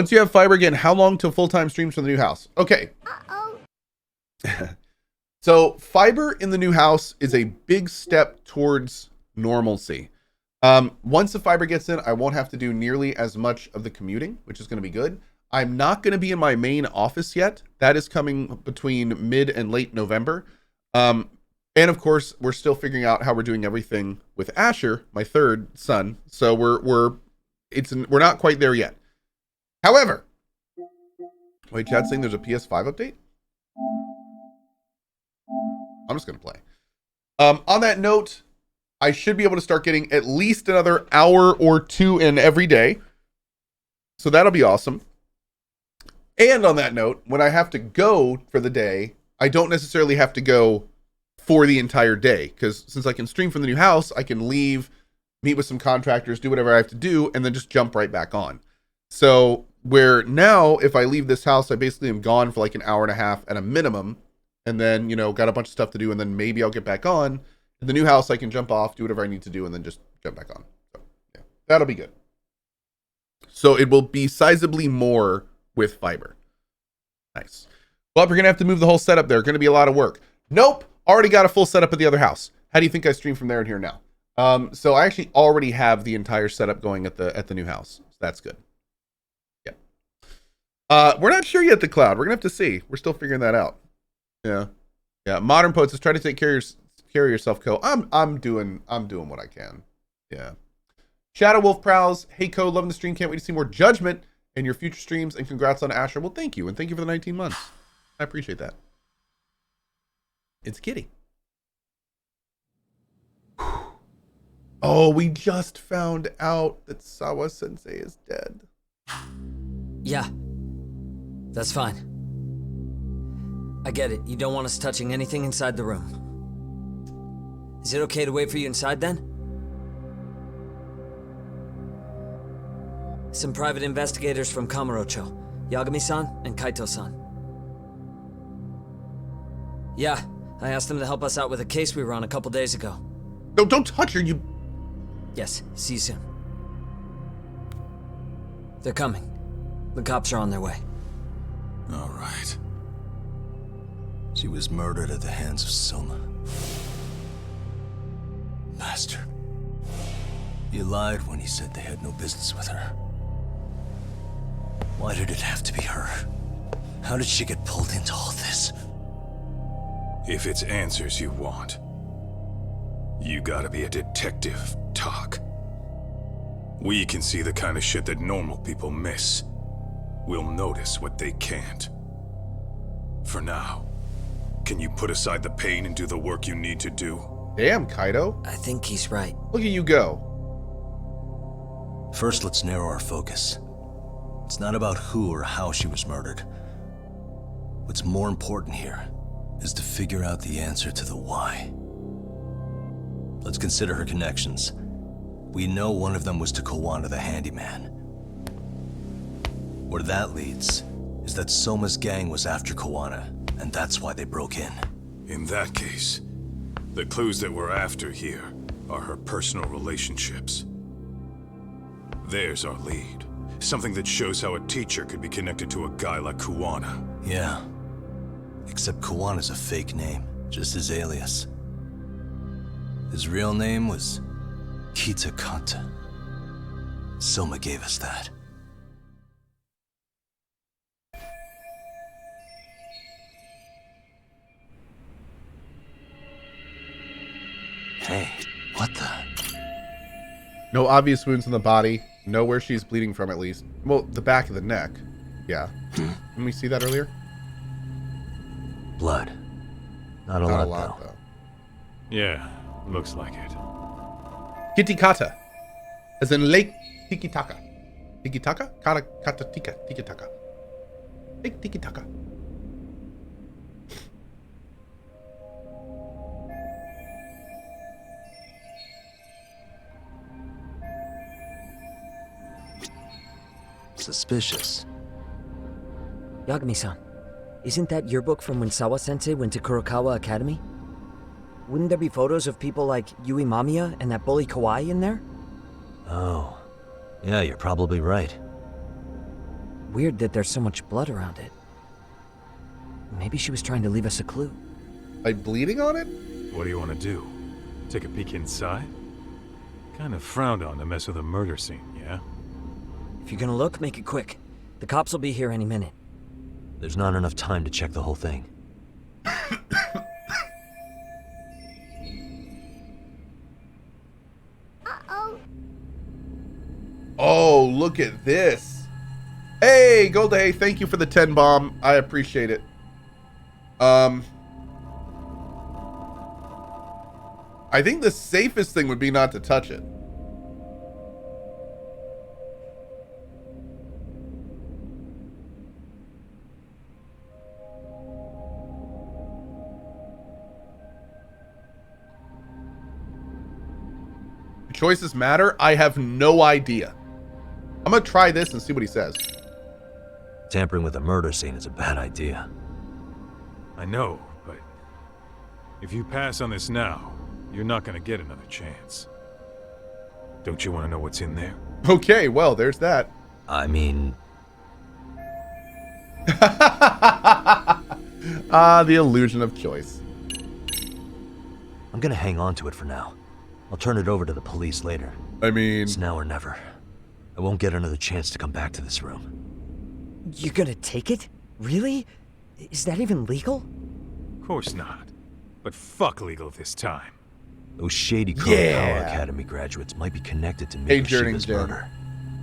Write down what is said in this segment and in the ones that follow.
Once you have fiber again, how long till full-time streams from the new house? Okay. So fiber in the new house is a big step towards normalcy. Once the fiber gets in, I won't have to do nearly as much of the commuting, which is going to be good. I'm not going to be in my main office yet. That is coming between mid and late November. And of course, we're still figuring out how we're doing everything with Asher, my third son. So we're not quite there yet. However, wait, Chad's saying there's a PS5 update? I'm just going to play. On that note, I should be able to start getting at least another hour or two in every day. So that'll be awesome. And on that note, when I have to go for the day, I don't necessarily have to go for the entire day. Because since I can stream from the new house, I can leave, meet with some contractors, do whatever I have to do, and then just jump right back on. So where now, if I leave this house, I basically am gone for like an hour and a half at a minimum. And then, got a bunch of stuff to do, and then maybe I'll get back on. In the new house, I can jump off, do whatever I need to do, and then just jump back on. So, yeah, that'll be good. So it will be sizably more with fiber. Nice. Well, we're going to have to move the whole setup there. Going to be a lot of work. Nope. Already got a full setup at the other house. How do you think I stream from there and here now? So I actually already have the entire setup going at the new house. So that's good. Yeah. We're not sure yet, the cloud. We're going to have to see. We're still figuring that out. Yeah. Modern Poets is trying to take care of yourself, Cohh. I'm doing what I can. Yeah. Shadow Wolf Prowls. Hey, Cohh, loving the stream. Can't wait to see more Judgment in your future streams, and congrats on Asher. Well, thank you, and thank you for the 19 months. I appreciate that. It's Kitty. Oh, we just found out that Sawa Sensei is dead. Yeah. That's fine. I get it. You don't want us touching anything inside the room. Is it okay to wait for you inside then? Some private investigators from Kamurocho, Yagami-san and Kaito-san. Yeah, I asked them to help us out with a case we were on a couple days ago. No, don't touch her, you... Yes, see you soon. They're coming. The cops are on their way. All right. She was murdered at the hands of Soma. Bastard. He lied when he said they had no business with her. Why did it have to be her? How did she get pulled into all this? If it's answers you want, you gotta be a detective, Talk. We can see the kind of shit that normal people miss. We'll notice what they can't. For now, can you put aside the pain and do the work you need to do? Damn, Kaito. I think he's right. Look at you go. First, let's narrow our focus. It's not about who or how she was murdered. What's more important here is to figure out the answer to the why. Let's consider her connections. We know one of them was to Kawana the handyman. Where that leads is that Soma's gang was after Kawana, and that's why they broke in. In that case, the clues that we're after here are her personal relationships. There's our lead. Something that shows how a teacher could be connected to a guy like Kawana. Yeah. Except Kawana's a fake name, just his alias. His real name was Kitakata. Soma gave us that. Hey, what the? No obvious wounds in the body. Know where she's bleeding from, at least. Well, the back of the neck. Yeah. Didn't we see that earlier? Blood. Not a lot, though. Yeah, looks like it. Kitikata. As in Lake Tikitaka. Tikitaka? Kata tika. Tikitaka. Lake Tikitaka. Suspicious. Yagami-san, isn't that your book from when Sawa-sensei went to Kurokawa Academy? Wouldn't there be photos of people like Yui Mamiya and that bully Kawai in there? Oh. Yeah, you're probably right. Weird that there's so much blood around it. Maybe she was trying to leave us a clue. By bleeding on it? What do you want to do? Take a peek inside? Kind of frowned on to mess with a murder scene, yeah? If you're gonna look, make it quick. The cops will be here any minute. There's not enough time to check the whole thing. Oh, look at this. Hey, Golda, thank you for the 10 bomb. I appreciate it. I think the safest thing would be not to touch it. Choices matter? I have no idea. I'm gonna try this and see what he says. Tampering with a murder scene is a bad idea. I know, but if you pass on this now, you're not gonna get another chance. Don't you want to know what's in there? Okay, well, there's that. I mean... The illusion of choice. I'm gonna hang on to it for now. I'll turn it over to the police later. I mean... It's now or never. I won't get another chance to come back to this room. You're gonna take it? Really? Is that even legal? Of course not. But fuck legal this time. Those shady Cohh Academy graduates might be connected to Hey, Mikoshiba's Jim. murder.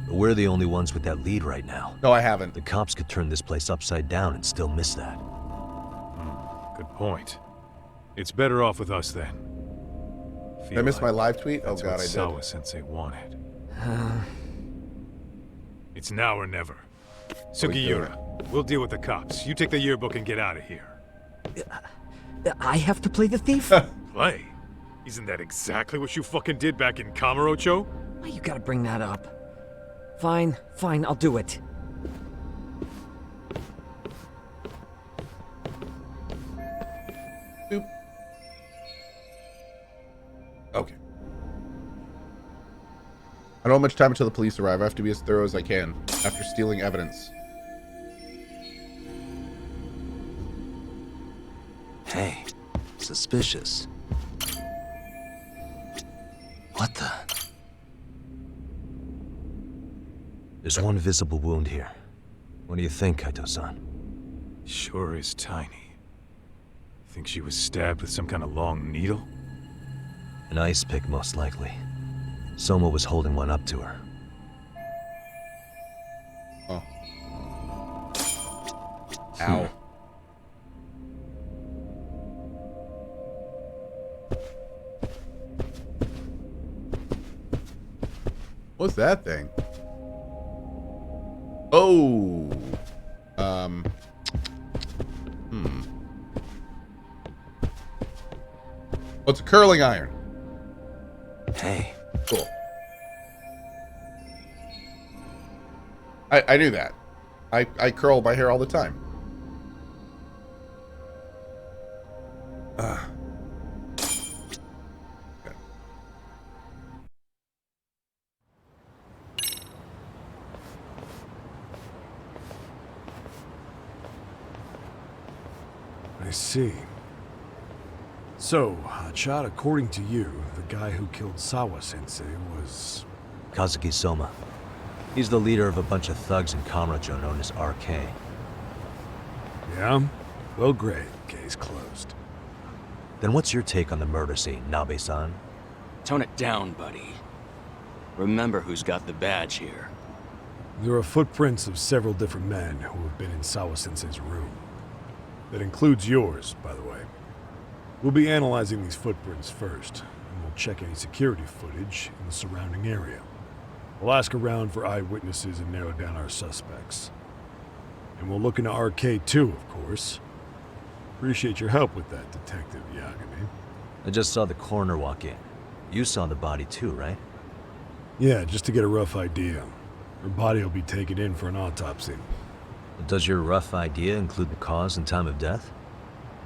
But we're the only ones with that lead right now. No, I haven't. The cops could turn this place upside down and still miss that. Good point. It's better off with us then. Did I miss my live tweet? Oh That's god, what I did. Sawa-sensei wanted. It's now or never. Sugiura, we'll deal with the cops. You take the yearbook and get out of here. I have to play the thief? Play? Isn't that exactly what you fucking did back in Kamurocho? Why you gotta bring that up? Fine, I'll do it. Boop. Okay. I don't have much time until the police arrive. I have to be as thorough as I can after stealing evidence. Hey, suspicious. What the? There's one visible wound here. What do you think, Kaito-san? Sure is tiny. Think she was stabbed with some kind of long needle? An ice pick, most likely. Soma was holding one up to her. Oh. Ow. What's that thing? Oh. Oh, it's a curling iron. Hey, Cool. I knew that. I curl my hair all the time. Okay. I see. So, Hotshot, according to you, the guy who killed Sawa-sensei was... Kazuki Soma. He's the leader of a bunch of thugs in Kamurocho known as RK. Yeah? Well, great. Case closed. Then what's your take on the murder scene, Nabe-san? Tone it down, buddy. Remember who's got the badge here. There are footprints of several different men who have been in Sawa-sensei's room. That includes yours, by the way. We'll be analyzing these footprints first, and we'll check any security footage in the surrounding area. We'll ask around for eyewitnesses and narrow down our suspects. And we'll look into RK too, of course. Appreciate your help with that, Detective Yagami. I just saw the coroner walk in. You saw the body too, right? Yeah, just to get a rough idea. Her body will be taken in for an autopsy. Does your rough idea include the cause and time of death?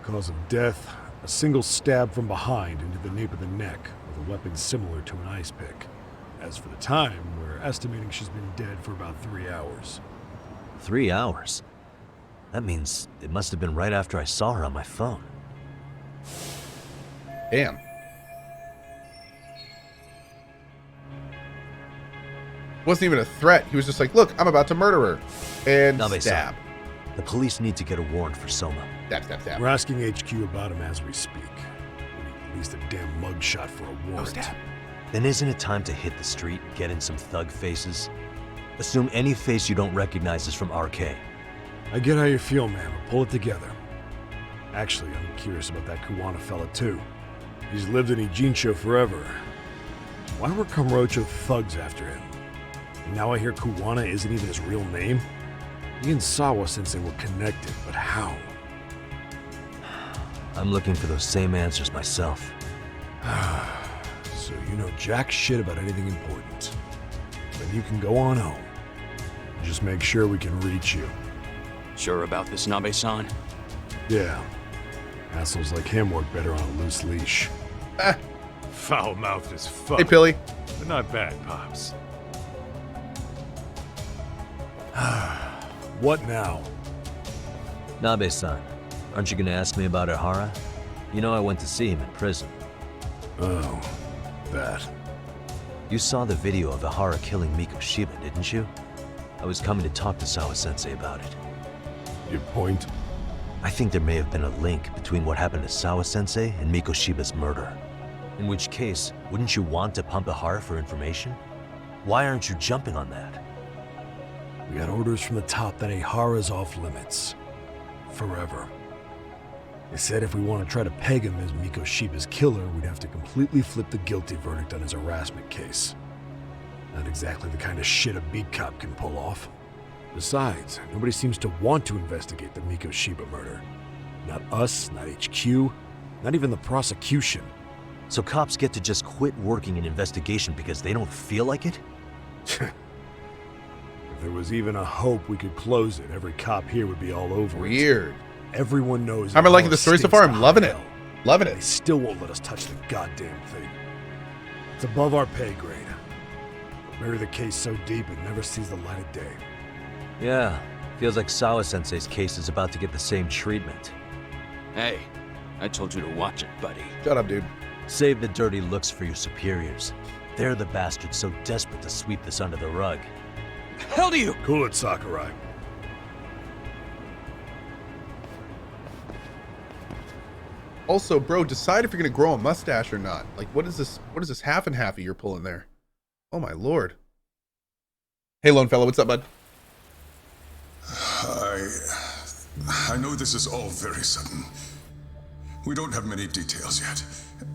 Cause of death, a single stab from behind into the nape of the neck with a weapon similar to an ice pick. As for the time, we're estimating she's been dead for about 3 hours. 3 hours? That means it must have been right after I saw her on my phone. Damn. Wasn't even a threat. He was just like, look, I'm about to murder her. And Nabe-san, stab. the police need to get a warrant for Soma. Stab, stab, stab. We're asking HQ about him as we speak. We need at least a damn mugshot for a No warrant. stab. Then isn't it time to hit the street and get in some thug faces? Assume any face you don't recognize is from RK. I get how you feel, man, but pull it together. Actually, I'm curious about that Kuwana fella, too. He's lived in Ijincho forever. Why were Kamurocho thugs after him? And now I hear Kuwana isn't even his real name? He and Sawa-sensei were connected, but how? I'm looking for those same answers myself. So you know jack shit about anything important. Then you can go on home. Just make sure we can reach you. Sure about this, Nabe-san? Yeah. Assholes like him work better on a loose leash. Foul-mouthed as fuck. Hey, Pilly. But not bad, Pops. What now? Nabe-san, aren't you gonna ask me about Ihara? You know I went to see him in prison. Oh, that. You saw the video of Ihara killing Mikoshiba, didn't you? I was coming to talk to Sawa-sensei about it. Your point? I think there may have been a link between what happened to Sawa-sensei and Mikoshiba's murder. In which case, wouldn't you want to pump Ihara for information? Why aren't you jumping on that? We got orders from the top that Ihara's off limits. Forever. They said if we want to try to peg him as Mikoshiba's killer, we'd have to completely flip the guilty verdict on his harassment case. Not exactly the kind of shit a beat cop can pull off. Besides, nobody seems to want to investigate the Mikoshiba murder. Not us, not HQ, not even the prosecution. So cops get to just quit working an investigation because they don't feel like it? If there was even a hope we could close it, every cop here would be all over it. Weird. Everyone knows. I'm liking Ihara the story so stinks far. to I'm loving high it. hell. Loving They it. still won't let us touch the goddamn thing. It's above our pay grade. Bury the case so deep it never sees the light of day. Yeah, feels like Sawa-sensei's case is about to get the same treatment. Hey, I told you to watch it, buddy. Shut up, dude. Save the dirty looks for your superiors. They're the bastards so desperate to sweep this under the rug. Hell do you? Cool it, Sakurai. Also, bro, decide if you're gonna grow a mustache or not. Like, what is this? What is this half and halfy you're pulling there? Oh my lord. Hey, lone fella, what's up, bud? I know this is all very sudden. We don't have many details yet.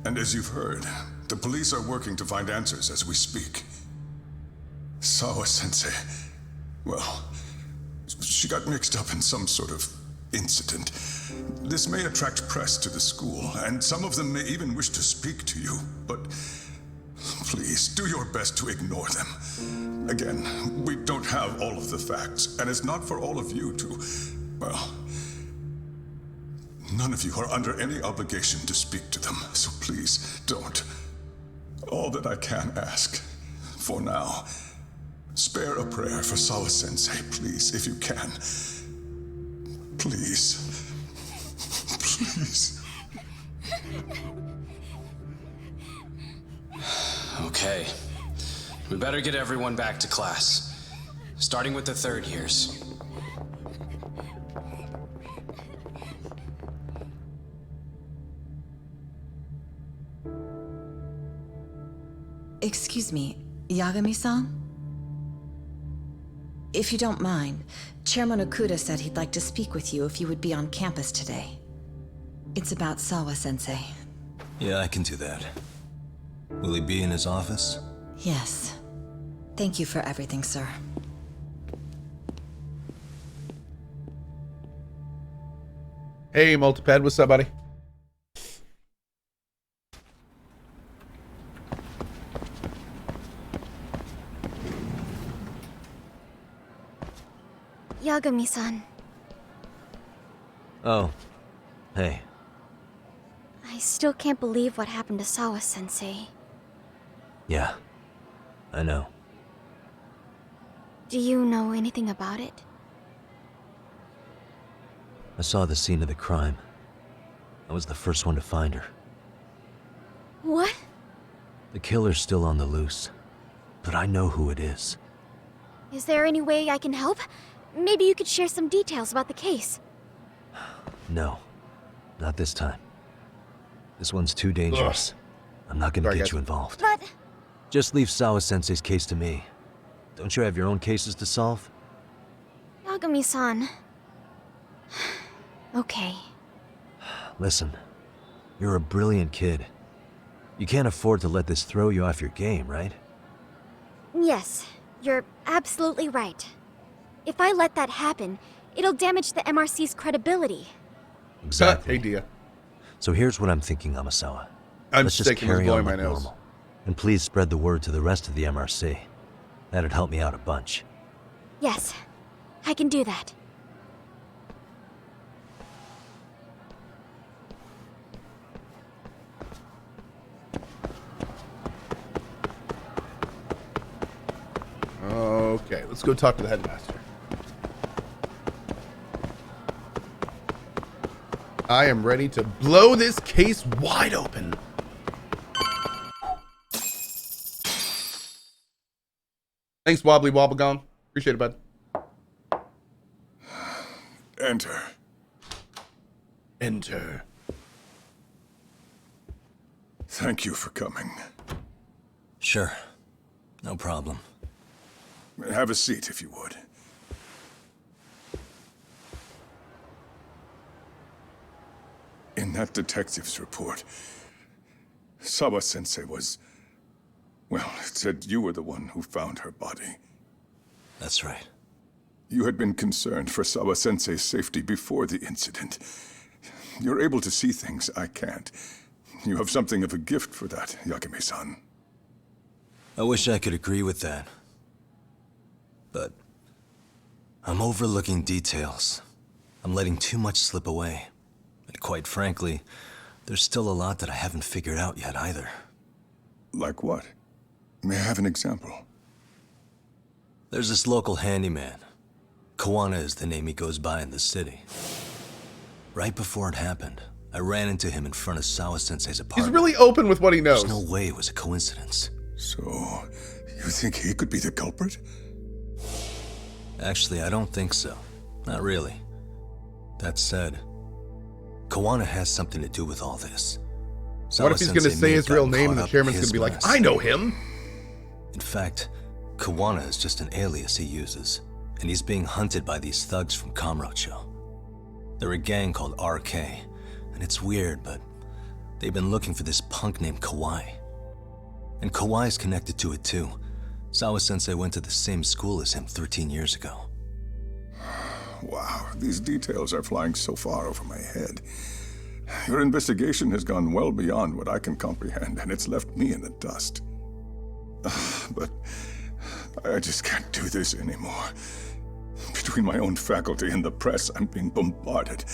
And as you've heard, the police are working to find answers as we speak. Sawa-sensei, well, she got mixed up in some sort of incident. This may attract press to the school, and some of them may even wish to speak to you, but please do your best to ignore them. Again, we don't have all of the facts, and it's not for all of you to, well, none of you are under any obligation to speak to them, so please don't. All that I can ask, for now, spare a prayer for Sawa-sensei, please, if you can. Please. Please. Okay. We better get everyone back to class. Starting with the third years. Excuse me, Yagami-san? If you don't mind, Chairman Okuda said he'd like to speak with you if you would be on campus today. It's about Sawa-sensei. Yeah, I can do that. Will he be in his office? Yes. Thank you for everything, sir. Hey, Multiped, what's up, buddy? Yagami-san, Oh, hey. I still can't believe what happened to Sawa-sensei. Yeah, I know. Do you know anything about it? I saw the scene of the crime. I was the first one to find her. What? The killer's still on the loose, but I know who it is. Is there any way I can help? Maybe you could share some details about the case. No, not this time. This one's too dangerous. I'm not gonna get you involved. But... Just leave Sawa-sensei's case to me. Don't you have your own cases to solve? Yagami-san... Okay. Listen, you're a brilliant kid. You can't afford to let this throw you off your game, right? Yes, you're absolutely right. If I let that happen, it'll damage the MRC's credibility. Exactly. Hey, Dia. So here's what I'm thinking, Amasawa. I'm Let's just sick and was carry blowing on my like nose. normal. And please spread the word to the rest of the MRC. That'd help me out a bunch. Yes, I can do that. Okay, let's go talk to the headmaster. I am ready to blow this case wide open. Thanks, Wobbly Wobblegong. Appreciate it, bud. Enter. Enter. Thank you for coming. Sure. No problem. Have a seat, if you would. In that detective's report, Sawa-sensei was... Well, it said you were the one who found her body. That's right. You had been concerned for Sawa-sensei's safety before the incident. You're able to see things I can't. You have something of a gift for that, Yagami-san. I wish I could agree with that. But I'm overlooking details. I'm letting too much slip away. And quite frankly, there's still a lot that I haven't figured out yet either. Like what? May I have an example? There's this local handyman. Kohh is the name he goes by in the city. Right before it happened, I ran into him in front of Sawa-sensei's He's apartment. really open with what he knows. There's no way it was a coincidence. So, you think he could be the culprit? Actually, I don't think so. Not really. That said, Kohh has something to do with all this. What if he's going to say his real name and the chairman's going to be like, I know him? In fact, Kohh is just an alias he uses, and he's being hunted by these thugs from Kamurocho. They're a gang called RK, and it's weird, but they've been looking for this punk named Kohh. And Kohh is connected to it too. Sawa-sensei went to the same school as him 13 years ago. Wow, these details are flying so far over my head. Your investigation has gone well beyond what I can comprehend, and it's left me in the dust. But I just can't do this anymore. Between my own faculty and the press, I'm being bombarded.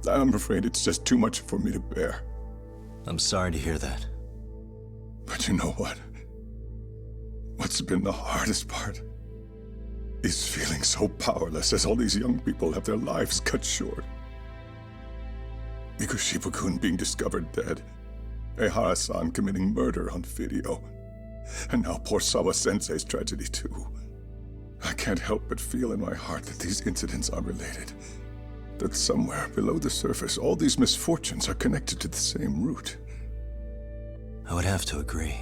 I'm afraid it's just too much for me to bear. I'm sorry to hear that. But you know what? What's been the hardest part is feeling so powerless as all these young people have their lives cut short. Mikushiba-kun being discovered dead, Ehara-san committing murder on video, and now poor Sawa-sensei's tragedy too. I can't help but feel in my heart that these incidents are related. That somewhere below the surface, all these misfortunes are connected to the same root. I would have to agree.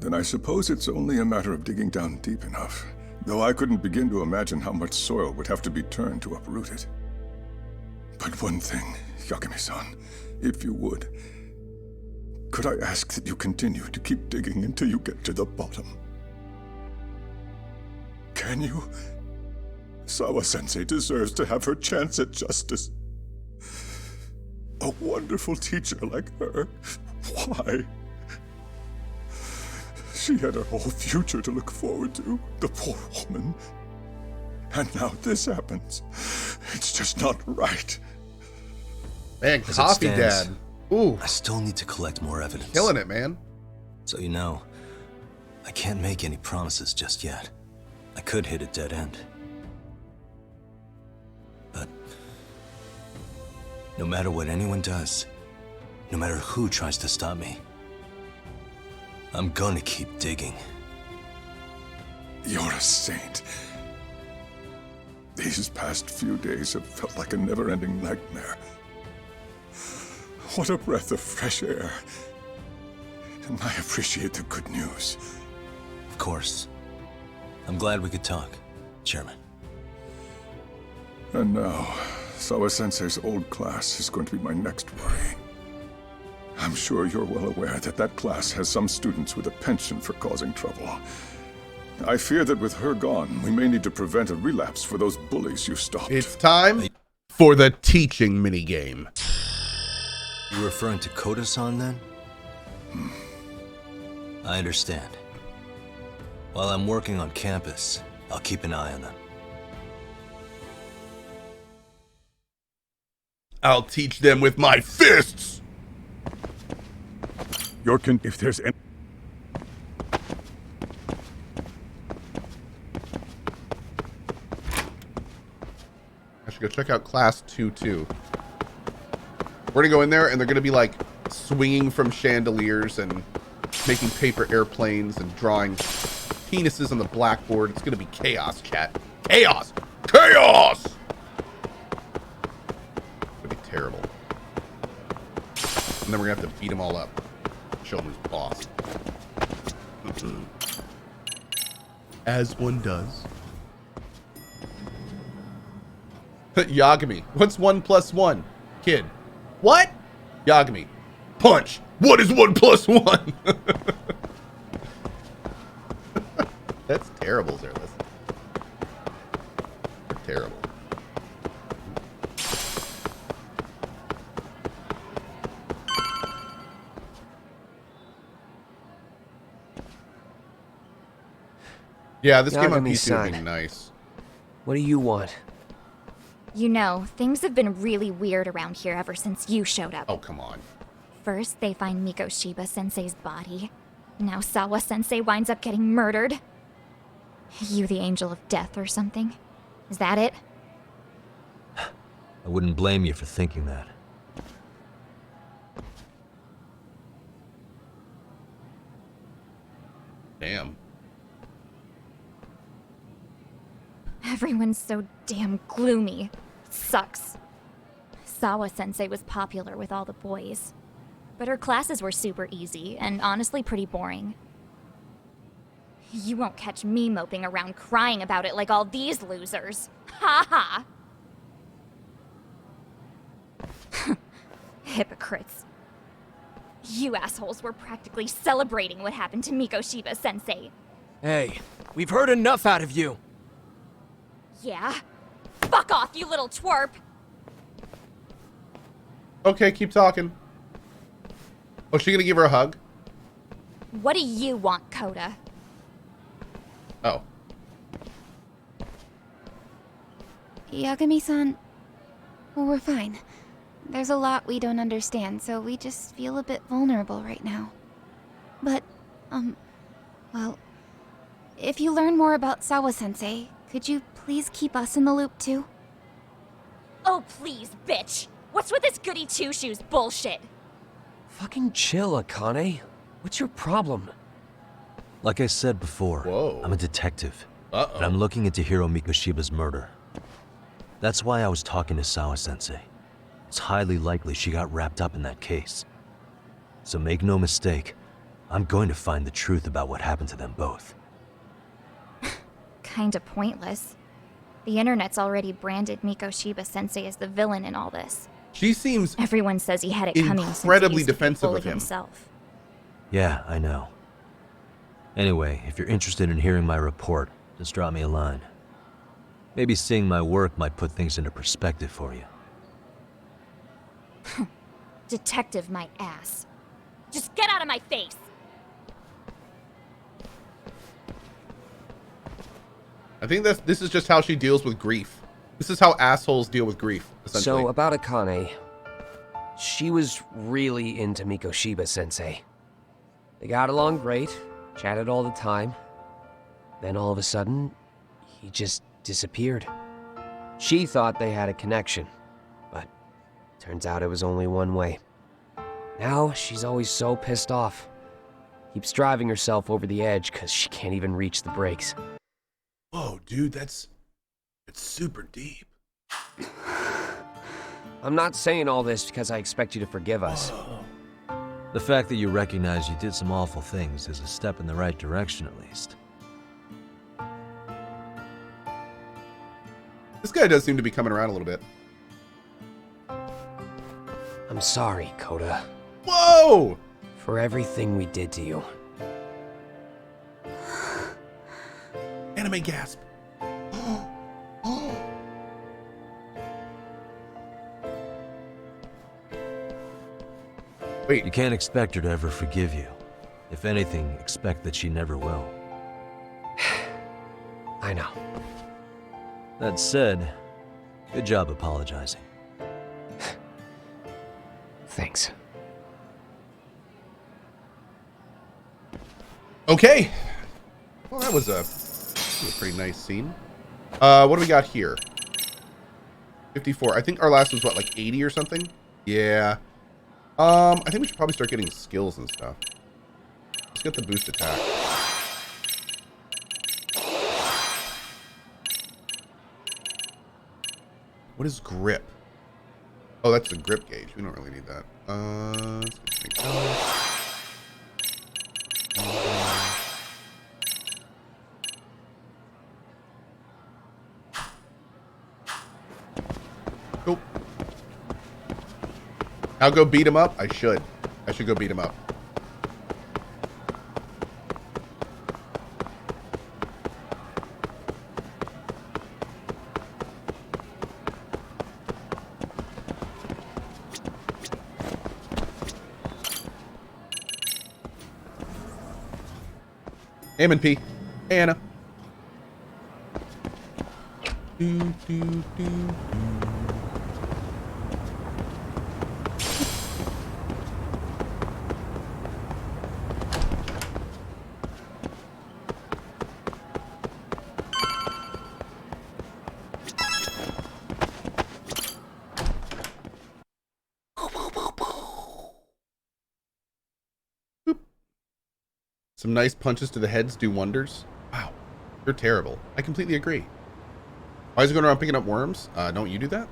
Then I suppose it's only a matter of digging down deep enough, though I couldn't begin to imagine how much soil would have to be turned to uproot it. But one thing, Yagami-san, if you would, could I ask that you continue to keep digging until you get to the bottom? Can you? Sawa-sensei deserves to have her chance at justice. A wonderful teacher like her. Why? She had her whole future to look forward to, the poor woman. And now this happens. It's just not right. Man, As it Coffee stands, Dad. Ooh, I still need to collect more evidence. killing it, man. So you know, I can't make any promises just yet. I could hit a dead end. But No matter what anyone does, no matter who tries to stop me, I'm gonna keep digging. You're a saint. These past few days have felt like a never-ending nightmare. What a breath of fresh air. And I appreciate the good news. Of course. I'm glad we could talk, Chairman. And now, Sawa-sensei's old class is going to be my next worry. I'm sure you're well aware that that class has some students with a penchant for causing trouble. I fear that with her gone, we may need to prevent a relapse for those bullies you stopped. It's time for the teaching minigame. You referring to Koda-san then? I understand. While I'm working on campus, I'll keep an eye on them. I'll teach them with my fists! If there's any... I should go check out class 2-2. We're gonna go in there and they're gonna be like swinging from chandeliers and making paper airplanes and drawing penises on the blackboard. It's gonna be chaos, chat. Chaos! Chaos! It's gonna be terrible. And then we're gonna have to beat them all up. Show them who's boss. As one does. Yagami. What's 1 + 1? Kid. What? Yagami. Punch. What is 1 + 1? That's terrible, Zerless. Terrible. Yeah, this game on PC would be nice. What do you want? You know, things have been really weird around here ever since you showed up. Oh, come on. First, they find Mikoshiba-sensei's body. Now Sawa-sensei winds up getting murdered. You the angel of death or something? Is that it? I wouldn't blame you for thinking that. Damn. Everyone's so damn gloomy. It sucks. Sawa-sensei was popular with all the boys. But her classes were super easy, and honestly pretty boring. You won't catch me moping around crying about it like all these losers. Ha ha! Hypocrites. You assholes were practically celebrating what happened to Mikoshiba-sensei. Hey, we've heard enough out of you. Yeah? Fuck off, you little twerp! Okay, keep talking. Oh, she gonna give her a hug? What do you want, Coda? Oh. Yagami-san, well, we're fine. There's a lot we don't understand, so we just feel a bit vulnerable right now. But, well, if you learn more about Sawa-sensei, could you please keep us in the loop too? Oh, please, bitch! What's with this goody two-shoes bullshit? Fucking chill, Akane. What's your problem? Like I said before, Whoa. I'm a detective. Uh-oh. And I'm looking into Hiro Mikoshiba's murder. That's why I was talking to Sawa-sensei. It's highly likely she got wrapped up in that case. So make no mistake, I'm going to find the truth about what happened to them both. Kinda pointless. The internet's already branded Mikoshiba-sensei as the villain in all this. She seems Everyone says he had it coming since he incredibly used to be defensive fully of him. himself. Yeah, I know. Anyway, if you're interested in hearing my report, just drop me a line. Maybe seeing my work might put things into perspective for you. Detective my ass. Just get out of my face! I think this is just how she deals with grief. This is how assholes deal with grief, essentially. So, about Akane. She was really into Mikoshiba-sensei. They got along great, chatted all the time. Then all of a sudden, he just disappeared. She thought they had a connection, but Turns out it was only one way. Now she's always so pissed off. Keeps driving herself over the edge because she can't even reach the brakes. Whoa, dude, it's super deep. I'm not saying all this because I expect you to forgive us. The fact that you recognize you did some awful things is a step in the right direction, at least. This guy does seem to be coming around a little bit. I'm sorry, Cohh. Whoa! For everything we did to you. Anime gasp. Wait. You can't expect her to ever forgive you. If anything, expect that she never will. I know. That said, good job apologizing. Thanks. Okay. Well, that was a pretty nice scene. What do we got here? 54. I think our last was what, like 80 or something? Yeah. I think we should probably start getting skills and stuff. Let's get the boost attack. What is grip? Oh, that's the grip gauge. We don't really need that. Let's get Cool. I'll go beat him up. I should go beat him up. Aim P. Hey, Anna. Some nice punches to the heads do wonders. Wow, you're terrible. I completely agree. Why is he going around picking up worms? Don't you do that?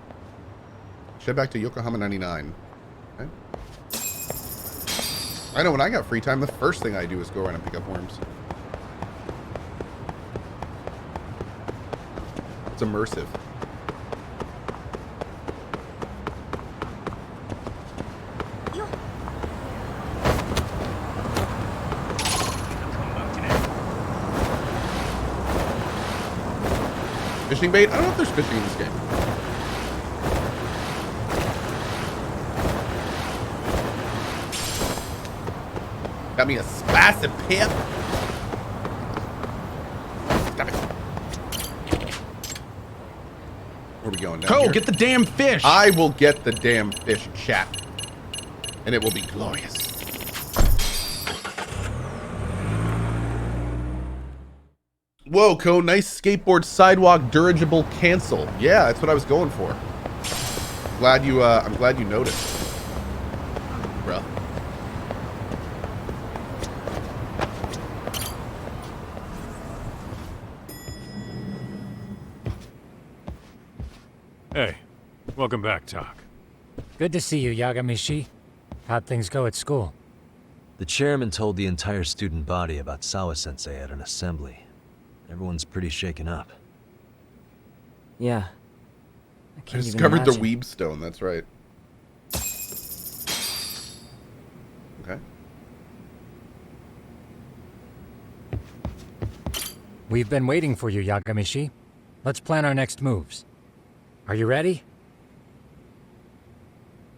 Shed back to Yokohama 99. Okay. I know when I got free time, the first thing I do is go around and pick up worms. It's immersive. Fishing bait? I don't know if there's fishing in this game. Got me a spicy pip. Stop it. Where are we going? Cohh, get the damn fish! I will get the damn fish, chat. And it will be glorious. Whoa, Cohh, nice skateboard sidewalk dirigible cancel. Yeah, that's what I was going for. I'm glad you noticed. Bruh. Hey, welcome back, Talk. Good to see you, Yagamishi. How'd things go at school? The chairman told the entire student body about Sawa-sensei at an assembly. Everyone's pretty shaken up. Yeah. I discovered the Weeb Stone, that's right. Okay. We've been waiting for you, Yagamishi. Let's plan our next moves. Are you ready?